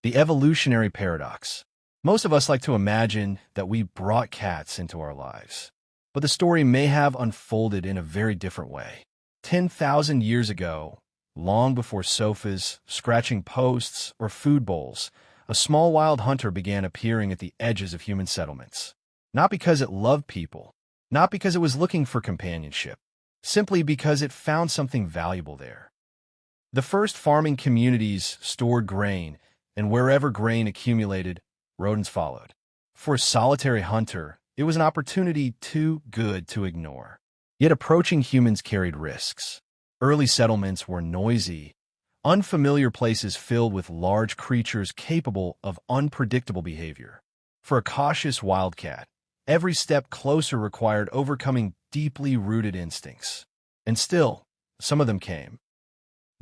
The evolutionary paradox. Most of us like to imagine that we brought cats into our lives, but the story may have unfolded in a very different way. 10,000 years ago, long before sofas, scratching posts, or food bowls, a small wild hunter began appearing at the edges of human settlements. Not because it loved people, not because it was looking for companionship, simply because it found something valuable there. The first farming communities stored grain, and wherever grain accumulated, rodents followed. For a solitary hunter, it was an opportunity too good to ignore. Yet approaching humans carried risks. Early settlements were noisy, unfamiliar places filled with large creatures capable of unpredictable behavior. For a cautious wildcat, every step closer required overcoming deeply rooted instincts. And still, some of them came.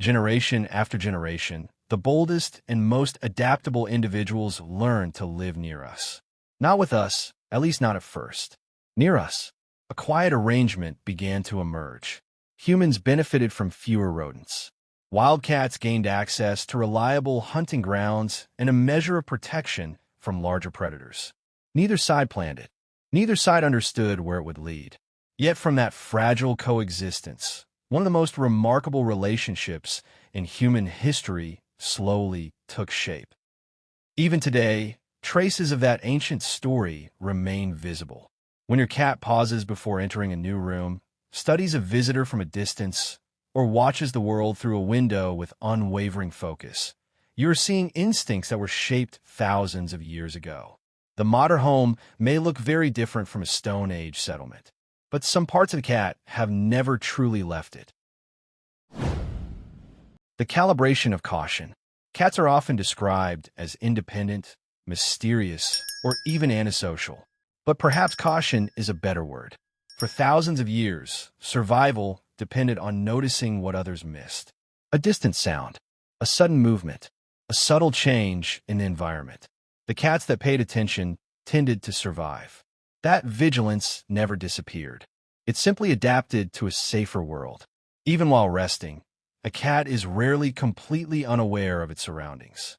Generation after generation, the boldest and most adaptable individuals learned to live near us. Not with us, at least not at first. Near us, a quiet arrangement began to emerge. Humans benefited from fewer rodents. Wildcats gained access to reliable hunting grounds and a measure of protection from larger predators. Neither side planned it. Neither side understood where it would lead. Yet from that fragile coexistence, one of the most remarkable relationships in human history slowly took shape. Even today, traces of that ancient story remain visible. When your cat pauses before entering a new room, studies a visitor from a distance, or watches the world through a window with unwavering focus, you are seeing instincts that were shaped thousands of years ago. The modern home may look very different from a Stone Age settlement, but some parts of the cat have never truly left it. The calibration of caution. Cats are often described as independent, mysterious, or even antisocial. But perhaps caution is a better word. For thousands of years, survival depended on noticing what others missed. A distant sound, a sudden movement, a subtle change in the environment. The cats that paid attention tended to survive. That vigilance never disappeared. It simply adapted to a safer world. Even while resting, a cat is rarely completely unaware of its surroundings.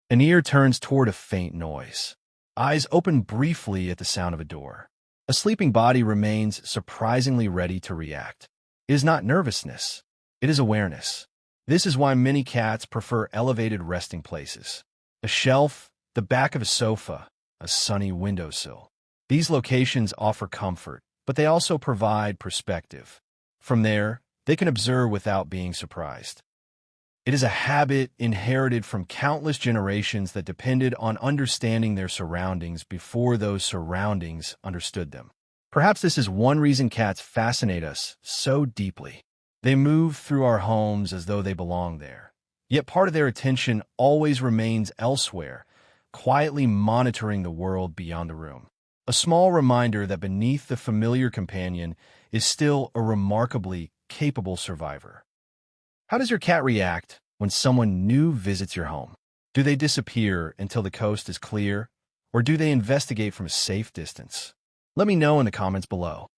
An ear turns toward a faint noise. Eyes open briefly at the sound of a door. A sleeping body remains surprisingly ready to react. It is not nervousness. It is awareness. This is why many cats prefer elevated resting places. A shelf, the back of a sofa, a sunny windowsill. These locations offer comfort, but they also provide perspective. From there, they can observe without being surprised. It is a habit inherited from countless generations that depended on understanding their surroundings before those surroundings understood them. Perhaps this is one reason cats fascinate us so deeply. They move through our homes as though they belong there. Yet part of their attention always remains elsewhere, quietly monitoring the world beyond the room. A small reminder that beneath the familiar companion is still a remarkably capable survivor. How does your cat react when someone new visits your home? Do they disappear until the coast is clear, or do they investigate from a safe distance? Let me know in the comments below.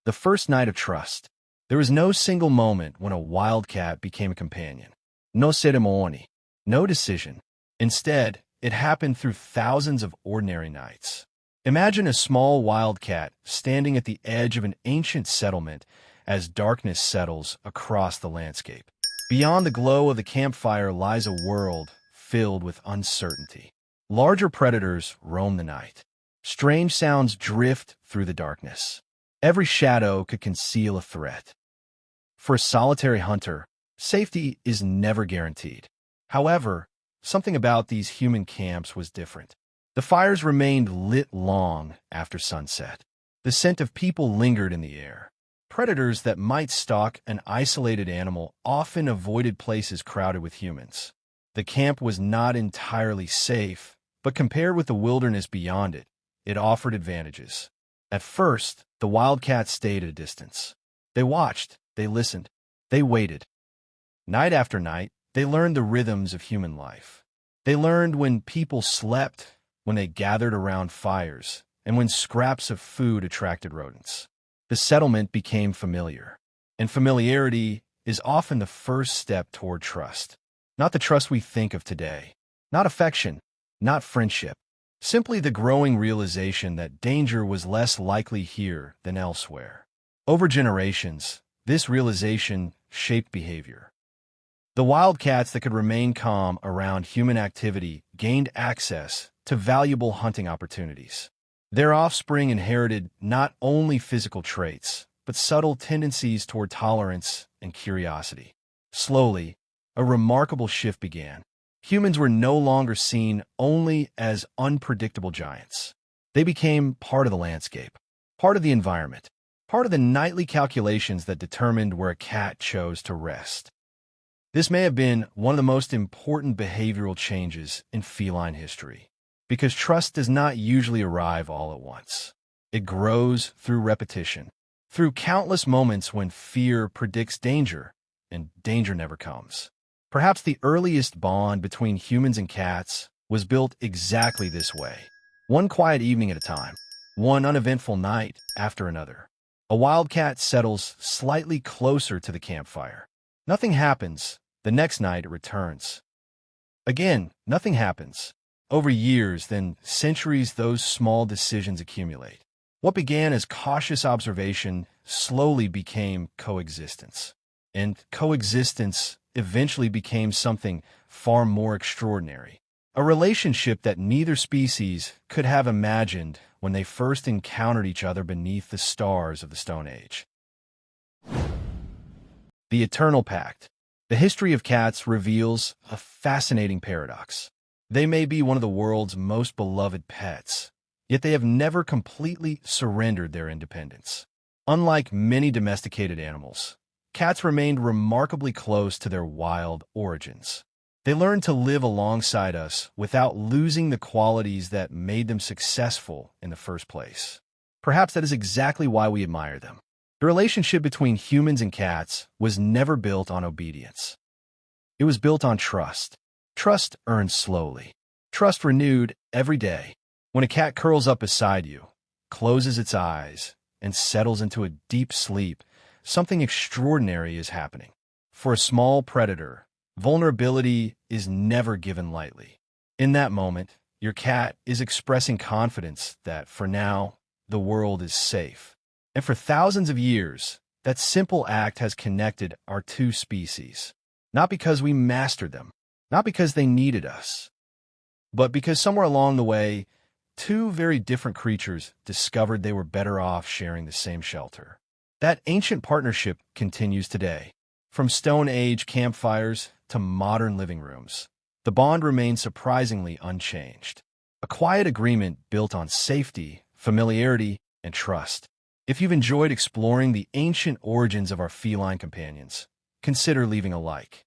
The first night of trust. There was no single moment when a wildcat became a companion. No ceremony, no decision. Instead, it happened through thousands of ordinary nights. Imagine a small wildcat standing at the edge of an ancient settlement as darkness settles across the landscape. Beyond the glow of the campfire lies a world filled with uncertainty. Larger predators roam the night. Strange sounds drift through the darkness. Every shadow could conceal a threat. For a solitary hunter, safety is never guaranteed. However, something about these human camps was different. The fires remained lit long after sunset. The scent of people lingered in the air. Predators that might stalk an isolated animal often avoided places crowded with humans. The camp was not entirely safe, but compared with the wilderness beyond it, it offered advantages. At first, the wildcats stayed at a distance. They watched, they listened, they waited. Night after night, they learned the rhythms of human life. They learned when people slept, when they gathered around fires, and when scraps of food attracted rodents. The settlement became familiar, and familiarity is often the first step toward trust. Not the trust we think of today. Not affection. Not friendship. Simply the growing realization that danger was less likely here than elsewhere. Over generations, this realization shaped behavior. The wildcats that could remain calm around human activity gained access to valuable hunting opportunities. Their offspring inherited not only physical traits, but subtle tendencies toward tolerance and curiosity. Slowly, a remarkable shift began. Humans were no longer seen only as unpredictable giants. They became part of the landscape, part of the environment, part of the nightly calculations that determined where a cat chose to rest. This may have been one of the most important behavioral changes in feline history, because trust does not usually arrive all at once. It grows through repetition, through countless moments when fear predicts danger, and danger never comes. Perhaps the earliest bond between humans and cats was built exactly this way. One quiet evening at a time, one uneventful night after another. A wildcat settles slightly closer to the campfire. Nothing happens. The next night it returns. Again, nothing happens. Over years, then centuries, those small decisions accumulate. What began as cautious observation slowly became coexistence. And coexistence eventually became something far more extraordinary. A relationship that neither species could have imagined when they first encountered each other beneath the stars of the Stone Age. The Eternal Pact. The history of cats reveals a fascinating paradox. They may be one of the world's most beloved pets, yet they have never completely surrendered their independence. Unlike many domesticated animals, cats remained remarkably close to their wild origins. They learned to live alongside us without losing the qualities that made them successful in the first place. Perhaps that is exactly why we admire them. The relationship between humans and cats was never built on obedience. It was built on trust. Trust earned slowly. Trust renewed every day. When a cat curls up beside you, closes its eyes, and settles into a deep sleep, something extraordinary is happening. For a small predator, vulnerability is never given lightly. In that moment, your cat is expressing confidence that, for now, the world is safe. And for thousands of years, that simple act has connected our two species. Not because we mastered them, not because they needed us, but because somewhere along the way, two very different creatures discovered they were better off sharing the same shelter. That ancient partnership continues today. From Stone Age campfires to modern living rooms, the bond remains surprisingly unchanged. A quiet agreement built on safety, familiarity, and trust. If you've enjoyed exploring the ancient origins of our feline companions, consider leaving a like.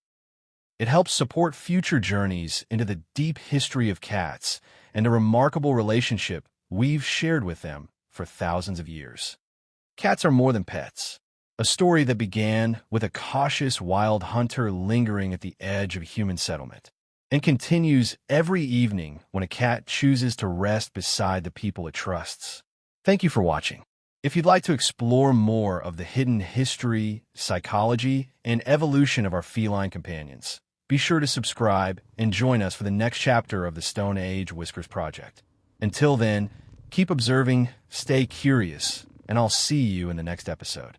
It helps support future journeys into the deep history of cats and a remarkable relationship we've shared with them for thousands of years. Cats are more than pets. A story that began with a cautious wild hunter lingering at the edge of a human settlement, and continues every evening when a cat chooses to rest beside the people it trusts. Thank you for watching. If you'd like to explore more of the hidden history, psychology, and evolution of our feline companions, be sure to subscribe and join us for the next chapter of the Stone Age Whiskers project. Until then, keep observing, stay curious, and I'll see you in the next episode.